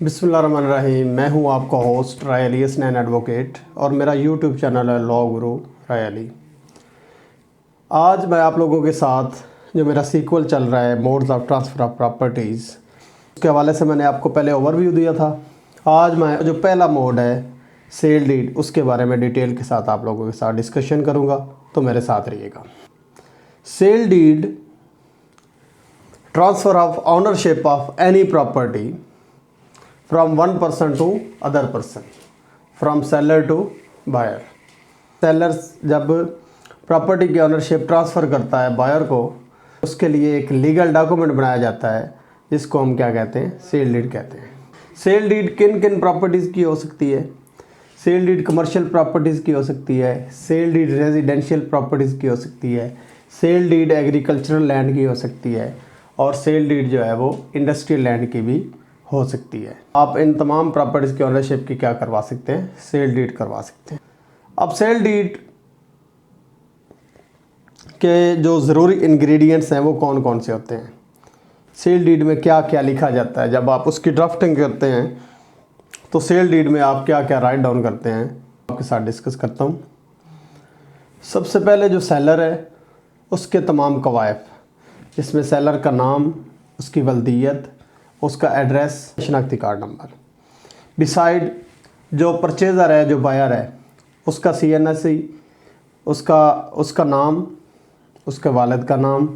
बिस्मिल्लाहिर्रहमानिर्रहीम। मैं हूं आपका होस्ट राय अली हसनैन एडवोकेट और मेरा यूट्यूब चैनल है लॉ गुरु राय अली। आज मैं आप लोगों के साथ जो मेरा सीक्वल चल रहा है modes of transfer of properties, उसके हवाले से मैंने आपको पहले ओवरव्यू दिया था। आज मैं जो पहला मोड है सेल डीड, उसके बारे में डिटेल के साथ आप लोगों के साथ डिस्कशन करूँगा, तो मेरे साथ रहिएगा। Sale deed, transfer of ownership of any property from one person to other person, from seller to buyer। Seller जब प्रॉपर्टी की ऑनरशिप ट्रांसफ़र करता है बायर को, उसके लिए एक लीगल डॉक्यूमेंट बनाया जाता है जिसको हम क्या कहते हैं, सेल डीड कहते हैं। सेल डीड किन किन प्रॉपर्टीज़ की हो सकती है? सेल डीड कमर्शियल प्रॉपर्टीज़ की हो सकती है, सेल डीड रेजिडेंशियल प्रॉपर्टीज़ की हो सकती है, सेल डीड एग्रीकल्चरल लैंड की हो सकती है, और सेल डीड जो है वो इंडस्ट्रियल लैंड की भी हो सकती है। आप इन तमाम प्रॉपर्टीज़ की ओनरशिप की क्या करवा सकते हैं, सेल डीड करवा सकते हैं। अब सेल डीड के जो ज़रूरी इंग्रेडिएंट्स हैं वो कौन कौन से होते हैं, सेल डीड में क्या क्या लिखा जाता है, जब आप उसकी ड्राफ्टिंग करते हैं तो सेल डीड में आप क्या क्या राइट डाउन करते हैं, आपके साथ डिस्कस करता हूँ। सबसे पहले जो सेलर है उसके तमाम कवायद, जिसमें सेलर का नाम, उसकी वल्दियत, उसका एड्रेस, शनाख्ती कार्ड नंबर। बिसाइड जो परचेज़र है, जो बायर है, उसका CNSE, उसका नाम, उसके वालिद का नाम,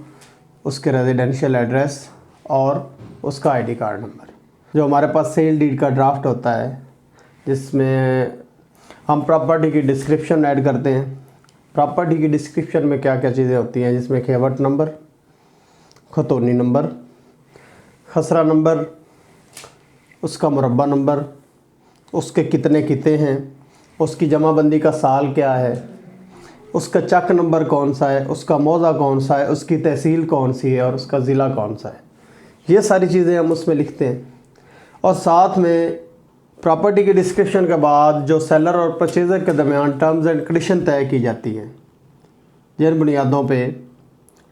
उसके रेजिडेंशियल एड्रेस और उसका ID कार्ड नंबर। जो हमारे पास सेल डीड का ड्राफ्ट होता है जिसमें हम प्रॉपर्टी की डिस्क्रिप्शन ऐड करते हैं। प्रॉपर्टी की डिस्क्रिप्शन में क्या क्या चीज़ें होती हैं, जिसमें खेवट नंबर, खतौनी नंबर, खसरा नंबर, उसका मुरब्बा नंबर, उसके कितने किते हैं, उसकी जमाबंदी का साल क्या है, उसका चक नंबर कौन सा है, उसका मौज़ा कौन सा है, उसकी तहसील कौन सी है और उसका ज़िला कौन सा है। ये सारी चीज़ें हम उसमें लिखते हैं। और साथ में प्रॉपर्टी की डिस्क्रिप्शन के बाद जो सेलर और परचेज़र के दरमियान टर्म्स एंड कंडीशन तय की जाती हैं, जिन बुनियादों पे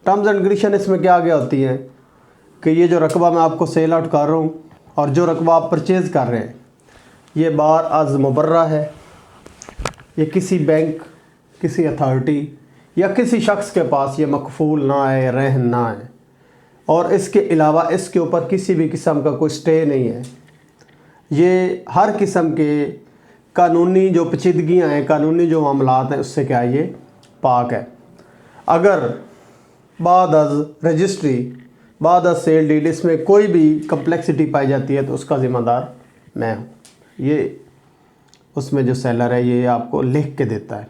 टर्म्स एंड कंडीशन इसमें क्या आगे होती हैं कि ये जो रकबा मैं आपको सेल आउट कर रहा हूँ और जो रकबा आप परचेज़ कर रहे हैं, ये बार आज मुबर्रा है, ये किसी बैंक, किसी अथॉरिटी या किसी शख्स के पास ये मकफूल ना है, रहन ना है, और इसके अलावा इसके ऊपर किसी भी किस्म का कोई स्टे नहीं है। ये हर किस्म के कानूनी जो पेचीदगियाँ हैं, कानूनी जो मामलात हैं, उससे क्या है, ये पाक है। अगर बाद अज़ रजिस्ट्री, बाद अज़ सेल डीड इसमें कोई भी कम्प्लेक्सिटी पाई जाती है तो उसका ज़िम्मेदार मैं हूँ। ये उसमें जो सेलर है ये आपको लिख के देता है,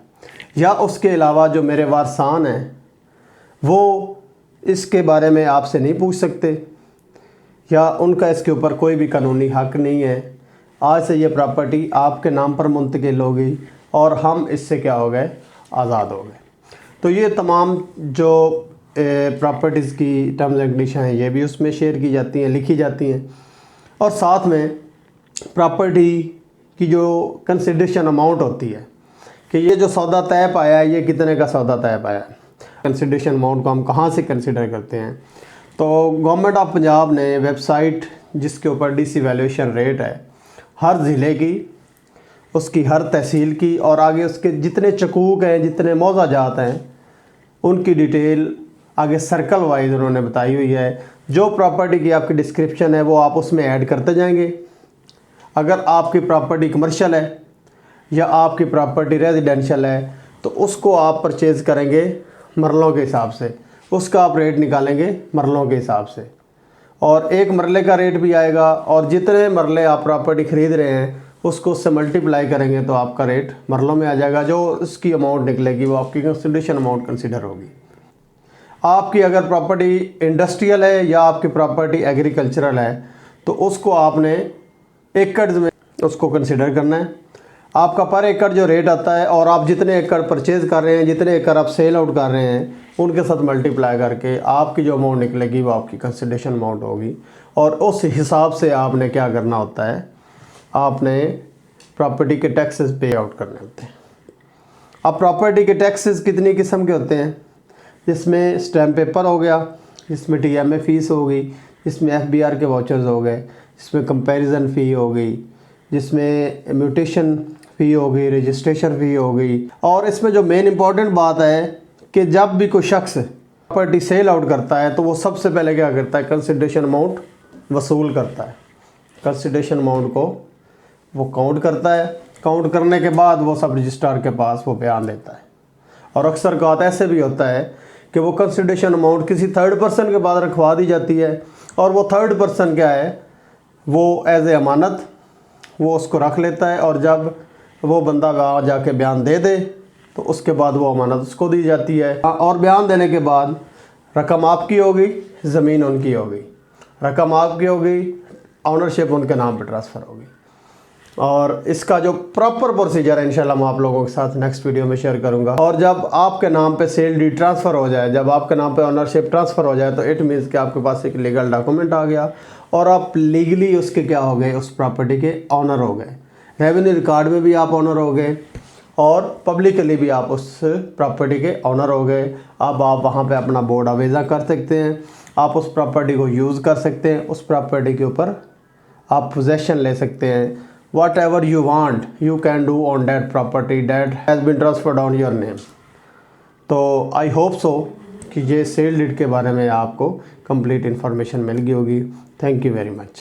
या उसके अलावा जो मेरे वारसान हैं वो इसके बारे में आपसे नहीं पूछ सकते, या उनका इसके ऊपर कोई भी कानूनी हक़ नहीं है। आज से ये प्रॉपर्टी आपके नाम पर मुंतकिल हो गई और हम इससे क्या हो गए, आज़ाद हो गए। तो ये तमाम जो प्रॉपर्टीज़ की टर्म्स एंड कंडीशन हैं ये भी उसमें शेयर की जाती हैं, लिखी जाती हैं। और साथ में प्रॉपर्टी की जो कंसिडरेशन अमाउंट होती है कि ये जो सौदा तय पाया है, ये कितने का सौदा तय पाया है। कंसिडरेशन अमाउंट को हम कहाँ से कंसिडर करते हैं, तो गवर्नमेंट ऑफ पंजाब ने वेबसाइट जिसके ऊपर DC वैल्यूएशन रेट है, हर ज़िले की, उसकी हर तहसील की, और आगे उसके जितने चकूक हैं, जितने मौज़ा जात हैं, उनकी डिटेल आगे सर्कल वाइज उन्होंने बताई हुई है। जो प्रॉपर्टी की आपकी डिस्क्रिप्शन है वो आप उसमें ऐड करते जाएंगे। अगर आपकी प्रॉपर्टी कमर्शियल है या आपकी प्रॉपर्टी रेजिडेंशियल है तो उसको आप परचेज़ करेंगे मरलों के हिसाब से, उसका आप रेट निकालेंगे मरलों के हिसाब से, और एक मरले का रेट भी आएगा, और जितने मरले आप प्रॉपर्टी ख़रीद रहे हैं उसको उससे मल्टीप्लाई करेंगे तो आपका रेट मरलों में आ जाएगा। जो उसकी अमाउंट निकलेगी वो आपकी कंसिडरेशन अमाउंट कंसिडर होगी। आपकी अगर प्रॉपर्टी इंडस्ट्रियल है या आपकी प्रॉपर्टी एग्रीकल्चरल है तो उसको आपने एकड़ में उसको कंसिडर करना है। आपका पर एकड़ जो रेट आता है और आप जितने एकड़ परचेज़ कर रहे हैं, जितने एकड़ आप सेल आउट कर रहे हैं, उनके साथ मल्टीप्लाई करके आपकी जो अमाउंट निकलेगी वो आपकी कंसिडरेशन अमाउंट होगी। और उस हिसाब से आपने क्या करना होता है, आपने प्रॉपर्टी के टैक्सेस पे आउट करने होते हैं। अब प्रॉपर्टी के टैक्सेस कितनी किस्म के होते हैं, जिसमें स्टैम्प पेपर हो गया, जिसमें TMA फ़ीस हो गई, इसमें FBR के वाउचर्स हो गए, इसमें कंपैरिजन फ़ी हो गई, जिसमें म्यूटेशन फ़ी हो गई, रजिस्ट्रेशन फ़ी हो गई। और इसमें जो मेन इंपॉर्टेंट बात है कि जब भी कोई शख्स प्रॉपर्टी सेल आउट करता है तो वो सबसे पहले क्या करता है, कंसिडरेशन अमाउंट वसूल करता है। कंसिडरेशन अमाउंट को वो काउंट करता है, काउंट करने के बाद वो सब रजिस्ट्रार के पास वो बयान देता है। और अक्सर बात ऐसे भी होता है कि वो कंसिडरेशन अमाउंट किसी थर्ड पर्सन के बाद रखवा दी जाती है, और वो थर्ड पर्सन क्या है, वो एज ए अमानत वो उसको रख लेता है, और जब वो बंदा वहाँ जाके बयान दे दे तो उसके बाद वो अमानत उसको दी जाती है। और बयान देने के बाद रकम आपकी होगी, ज़मीन उनकी होगी। रकम आपकी होगी, ऑनरशिप उनके नाम पर ट्रांसफ़र होगी। और इसका जो प्रॉपर प्रोसीजर है इंशाल्लाह मैं आप लोगों के साथ नेक्स्ट वीडियो में शेयर करूंगा। और जब आपके नाम पे सेल डीड ट्रांसफ़र हो जाए, जब आपके नाम पे ऑनरशिप ट्रांसफ़र हो जाए, तो इट मीन्स कि आपके पास एक लीगल डॉक्यूमेंट आ गया और आप लीगली उसके क्या हो गए, उस प्रॉपर्टी के ऑनर हो गए। रेवेन्यू रिकॉर्ड में भी आप ऑनर हो गए और पब्लिकली भी आप उस प्रॉपर्टी के ऑनर हो गए। अब आप वहाँ पे अपना बोर्ड अवेजा कर सकते हैं, आप उस प्रॉपर्टी को यूज़ कर सकते हैं, उस प्रॉपर्टी के ऊपर आप पोजेसन ले सकते हैं। whatever you want you can do on that property that has been transferred on your name। तो आई होप सो कि ये सेल डीड के बारे में आपको कंप्लीट इन्फॉर्मेशन मिल गई होगी। Thank you very much.